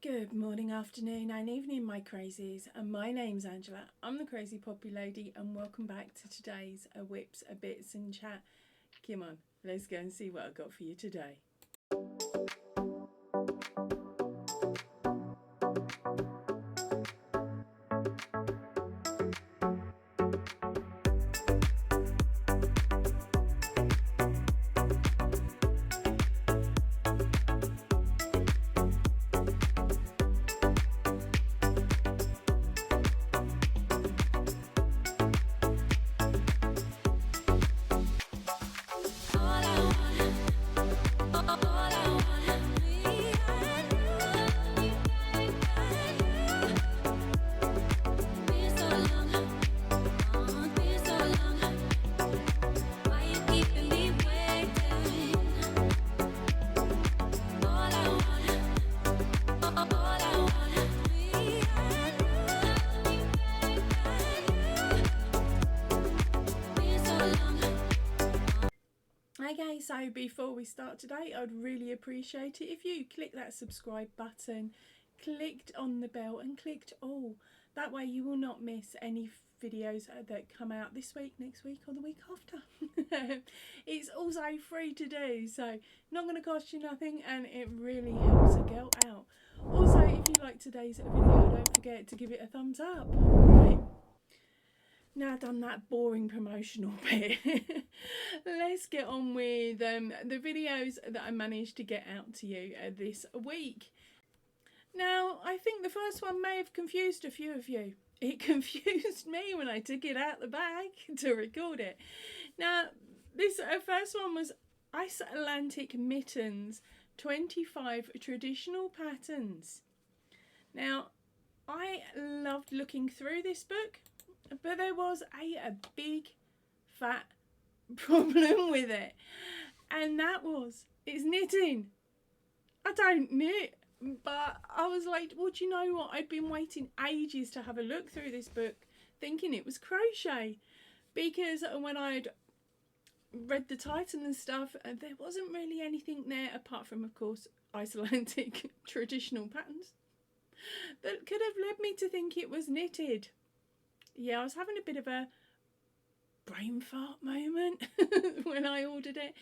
Good morning, afternoon and evening, my crazies, and my name's Angela. I'm the Crazy Poppy Lady and welcome back to today's Whips, a Bits and Chat. Come on, let's go and see what I've got for you today. Okay, so before we start today, I'd really appreciate it if you click that subscribe button, clicked on the bell and clicked all. That way you will not miss any videos that come out this week, next week or the week after. It's also free to do, so not going to cost you nothing and it really helps a girl out. Also, if you like today's video, don't forget to give it a thumbs up. Right. Now I've done that boring promotional bit, let's get on with the videos that I managed to get out to you this week. Now, I think the first one may have confused a few of you. It confused me when I took it out the bag to record it. Now, this first one was Icelandic Mittens, 25 traditional patterns. Now, I loved looking through this book, but there was a big fat problem with it, and that was it's knitting. I don't knit, but I was like, well, do you know what? I'd been waiting ages to have a look through this book thinking it was crochet, because when I'd read the title and stuff, there wasn't really anything there apart from, of course, Icelandic traditional patterns that could have led me to think it was knitted. Yeah, I was having a bit of a brain fart moment when I ordered it.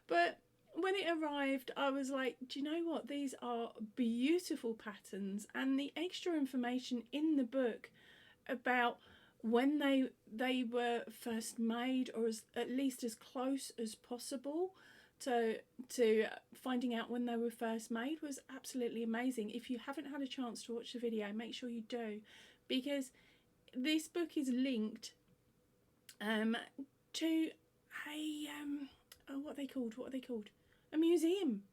But when it arrived, I was like, do you know what? These are beautiful patterns, and the extra information in the book about when they were first made, or at least as close as possible to finding out when they were first made, was absolutely amazing. If you haven't had a chance to watch the video, make sure you do, because this book is linked to what are they called? A museum,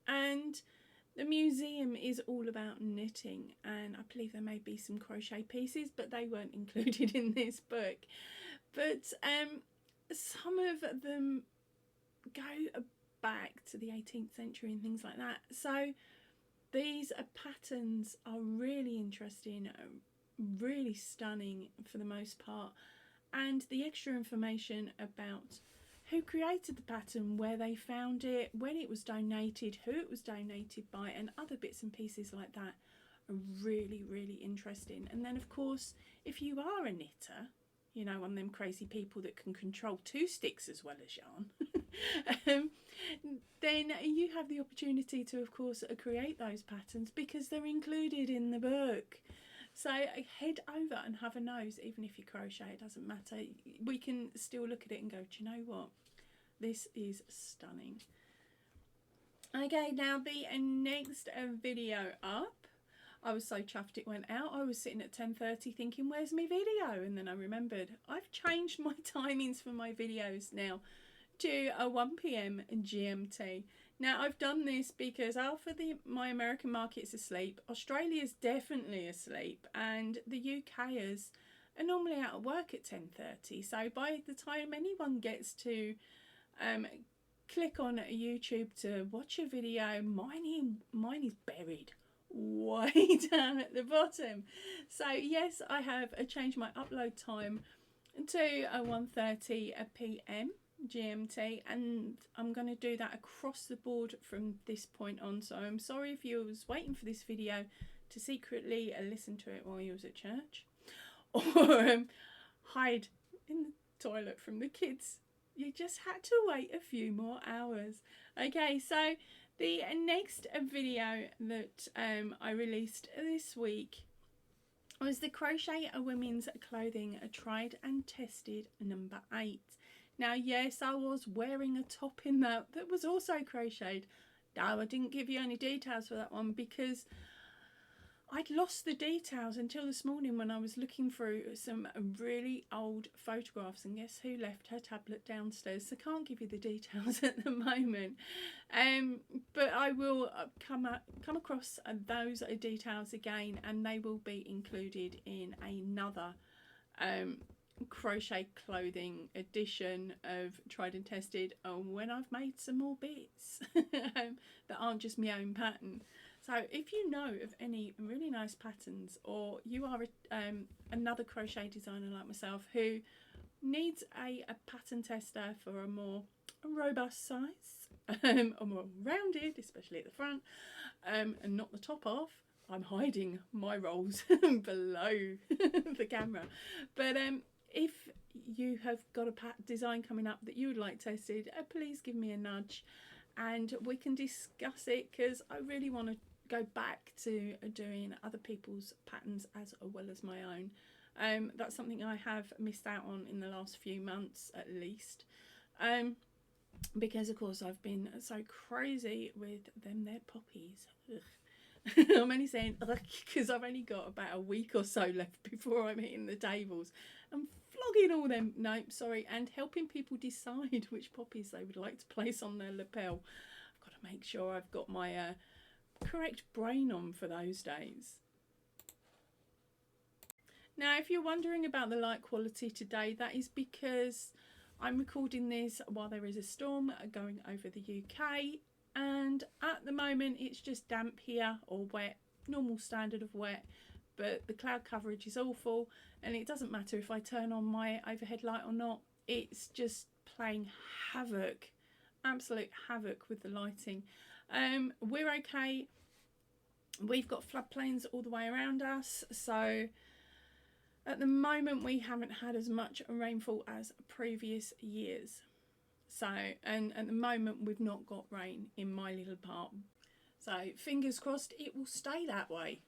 and the museum is all about knitting, and I believe there may be some crochet pieces, but they weren't included in this book. But some of them go back to the 18th century and things like that. So these patterns are really interesting, really stunning for the most part, and the extra information about who created the pattern, where they found it, when it was donated, who it was donated by, and other bits and pieces like that are really, really interesting. And then, of course, if you are a knitter, you know, one of them crazy people that can control two sticks as well as yarn, then you have the opportunity to, of course, create those patterns because they're included in the book. So head over and have a nose. Even if you crochet, it doesn't matter. We can still look at it and go, do you know what? This is stunning. Okay, now the next video up. I was so chuffed it went out. I was sitting at 10:30 thinking, where's my video? And then I remembered I've changed my timings for my videos now to a 1 p.m. GMT. Now, I've done this because my American market's asleep, Australia's definitely asleep, and the UKers are normally out of work at 10:30. So by the time anyone gets to click on YouTube to watch a video, mine is buried way down at the bottom. So yes, I have changed my upload time to 1:30 p.m. GMT, and I'm going to do that across the board from this point on. So I'm sorry if you was waiting for this video to secretly listen to it while you was at church, or hide in the toilet from the kids. You just had to wait a few more hours. Okay, so the next video that I released this week was the Crochet a Women's Clothing Tried and Tested number 8. Now, yes, I was wearing a top in that was also crocheted. No, I didn't give you any details for that one because I'd lost the details until this morning when I was looking through some really old photographs, and guess who left her tablet downstairs, so can't give you the details at the moment. But I will come across those details again, and they will be included in another crochet clothing edition of Tried and Tested when I've made some more bits that aren't just my own pattern. So if you know of any really nice patterns, or you are another crochet designer like myself who needs a pattern tester for a more robust size, or more rounded, especially at the front, and not the top off, I'm hiding my rolls below the camera. But if you have got a design coming up that you would like tested, please give me a nudge and we can discuss it, because I really want to go back to doing other people's patterns as well as my own. That's something I have missed out on in the last few months at least, because of course I've been so crazy with them their poppies. I'm only saying because I've only got about a week or so left before I'm hitting the tables. I'm flogging all them, nope, sorry, and helping people decide which poppies they would like to place on their lapel. I've got to make sure I've got my correct brain on for those days. Now, if you're wondering about the light quality today, that is because I'm recording this while there is a storm going over the UK, and at the moment it's just damp here, or wet, normal standard of wet, but the cloud coverage is awful, and it doesn't matter if I turn on my overhead light or not, it's just playing havoc, absolute havoc with the lighting. We're okay. We've got floodplains all the way around us, so at the moment we haven't had as much rainfall as previous years. So, and at the moment we've not got rain in my little part. So fingers crossed it will stay that way.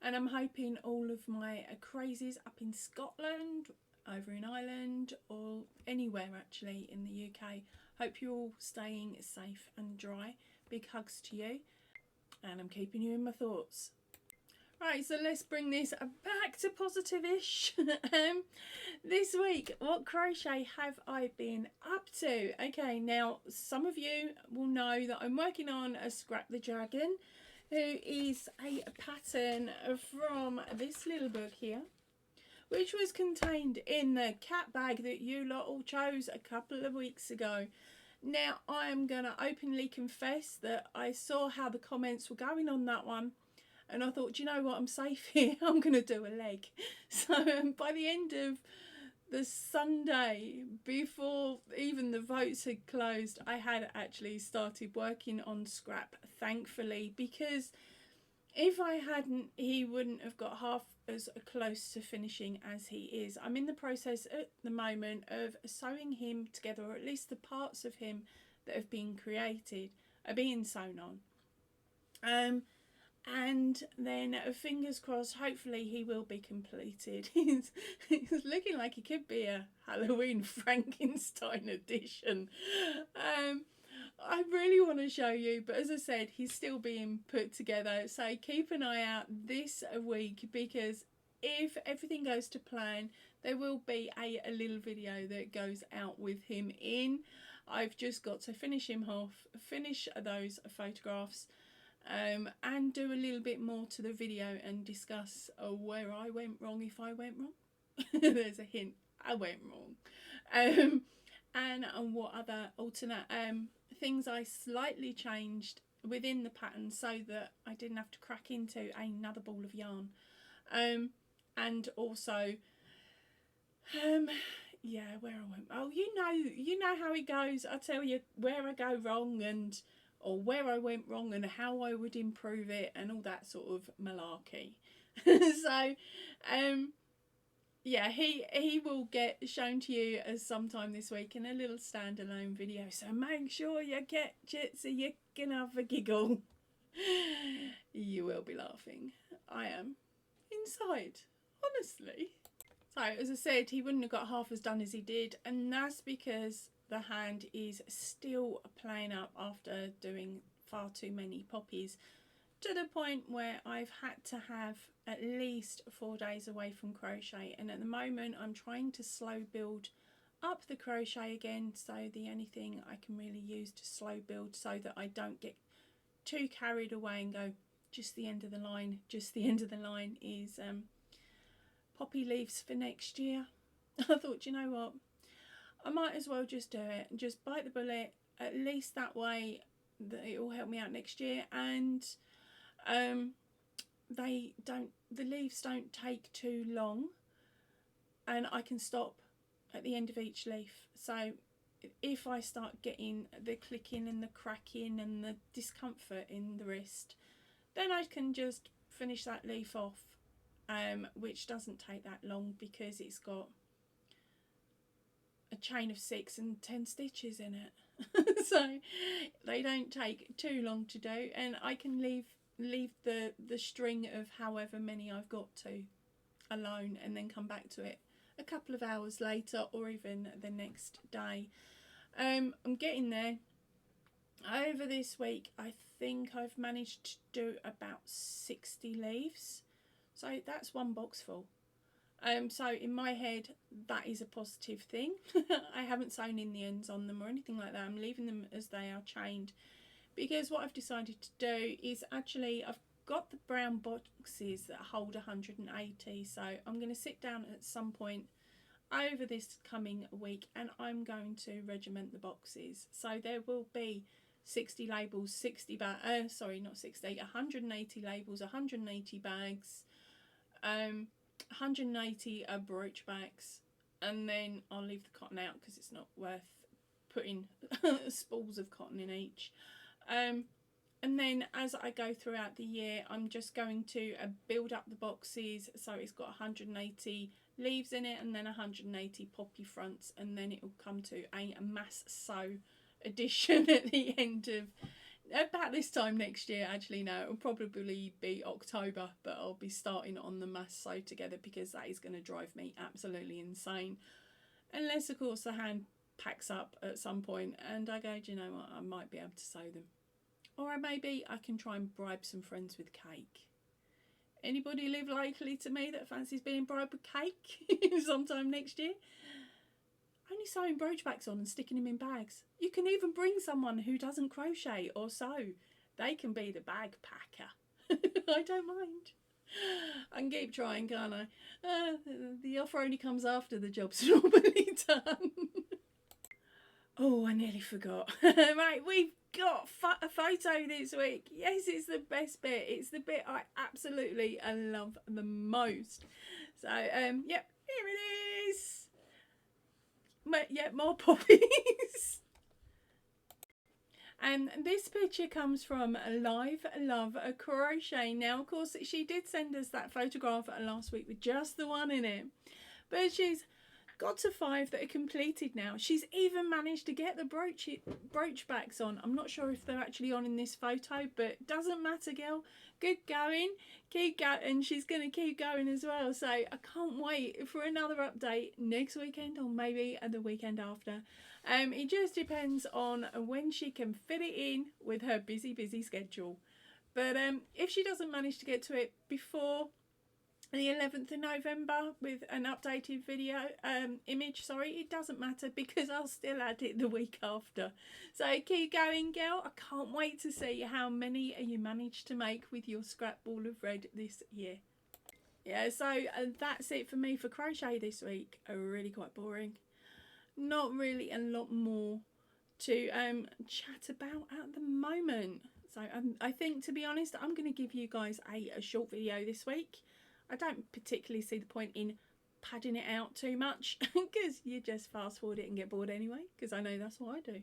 And I'm hoping all of my crazies up in Scotland, over in Ireland, or anywhere actually in the UK, hope you're all staying safe and dry. Big hugs to you, and I'm keeping you in my thoughts. Right, so let's bring this back to positive-ish. This week, what crochet have I been up to? Okay, now some of you will know that I'm working on a Scrap the Dragon, who is a pattern from this little book here, which was contained in the cat bag that you lot all chose a couple of weeks ago. Now, I am going to openly confess that I saw how the comments were going on that one, and I thought, do you know what, I'm safe here, I'm going to do a leg. So by the end of the Sunday, before even the votes had closed, I had actually started working on Scrap, thankfully, because if I hadn't, he wouldn't have got half as close to finishing as he is. I'm in the process at the moment of sewing him together, or at least the parts of him that have been created are being sewn on. And then fingers crossed, hopefully he will be completed. He's looking like he could be a Halloween Frankenstein edition. I really want to show you, but as I said, he's still being put together, so keep an eye out this week, because if everything goes to plan, there will be a little video that goes out with him in. I've just got to finish him off, finish those photographs, and do a little bit more to the video and discuss where I went wrong, if I went wrong. There's a hint, I went wrong. And what other alternate things I slightly changed within the pattern so that I didn't have to crack into another ball of yarn. And also, yeah, where I went. Oh, you know how it goes. I tell you where I go wrong and or where I went wrong and how I would improve it and all that sort of malarkey. So, yeah, he will get shown to you as sometime this week in a little standalone video. So make sure you catch it so you can have a giggle. You will be laughing. I am inside, honestly. So, as I said, he wouldn't have got half as done as he did, and that's because the hand is still playing up after doing far too many poppies, to the point where I've had to have at least 4 days away from crochet. And at the moment I'm trying to slow build up the crochet again, so the only thing I can really use to slow build so that I don't get too carried away and go just the end of the line, is poppy leaves for next year. I thought, you know what, I might as well just do it and just bite the bullet, at least that way that it will help me out next year. And the leaves don't take too long, and I can stop at the end of each leaf. So if I start getting the clicking and the cracking and the discomfort in the wrist, then I can just finish that leaf off, which doesn't take that long because it's got a chain of 6 and 10 stitches in it. So they don't take too long to do, and I can leave the string of however many I've got to alone and then come back to it a couple of hours later or even the next day. I'm getting there. Over this week I think I've managed to do about 60 leaves, so that's one box full. So in my head that is a positive thing. I haven't sewn in the ends on them or anything like that. I'm leaving them as they are chained, because what I've decided to do is actually I've got the brown boxes that hold 180, so I'm going to sit down at some point over this coming week and I'm going to regiment the boxes. So there will be 60 labels, 180 labels, 180 bags, 180 brooch backs, and then I'll leave the cotton out because it's not worth putting spools of cotton in each. And then as I go throughout the year, I'm just going to build up the boxes so it's got 180 leaves in it and then 180 poppy fronts, and then it will come to a mass sew edition at the end of about this time next year. Actually no, it'll probably be October, but I'll be starting on the mass sew together because that is going to drive me absolutely insane, unless of course the hand packs up at some point and I go, do you know what, I might be able to sew them, or maybe I can try and bribe some friends with cake. Anybody live locally to me that fancies being bribed with cake sometime next year? Only sewing brooch backs on and sticking them in bags. You can even bring someone who doesn't crochet or sew. They can be the bag packer. I don't mind. I can keep trying, can't I? The offer only comes after the job's normally done. Oh, I nearly forgot. Right, we've got a photo this week. Yes, it's the best bit. It's the bit I absolutely love the most. So, yep, here it is. Yeah, more poppies. And this picture comes from Live Love Crochet. Now, of course, she did send us that photograph last week with just the one in it, but she's got to 5 that are completed now. She's even managed to get the brooch backs on. I'm not sure if they're actually on in this photo, but doesn't matter, girl. Good going. Keep going. And she's going to keep going as well. So I can't wait for another update next weekend or maybe the weekend after. It just depends on when she can fit it in with her busy schedule. But if she doesn't manage to get to it before the 11th of November with an updated video image, sorry, it doesn't matter because I'll still add it the week after. So keep going, girl. I can't wait to see how many you managed to make with your scrap ball of red this year. Yeah, so that's it for me for crochet this week. Really quite boring. Not really a lot more to chat about at the moment. So I think, to be honest, I'm going to give you guys a short video this week. I don't particularly see the point in padding it out too much, because you just fast forward it and get bored anyway, because I know that's what I do.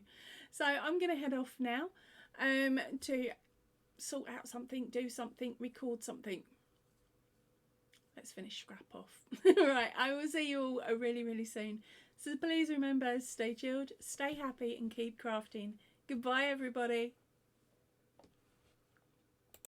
So I'm going to head off now to sort out something, do something, record something. Let's finish scrap off. Right, I will see you all really, really soon. So please remember, stay chilled, stay happy and keep crafting. Goodbye everybody.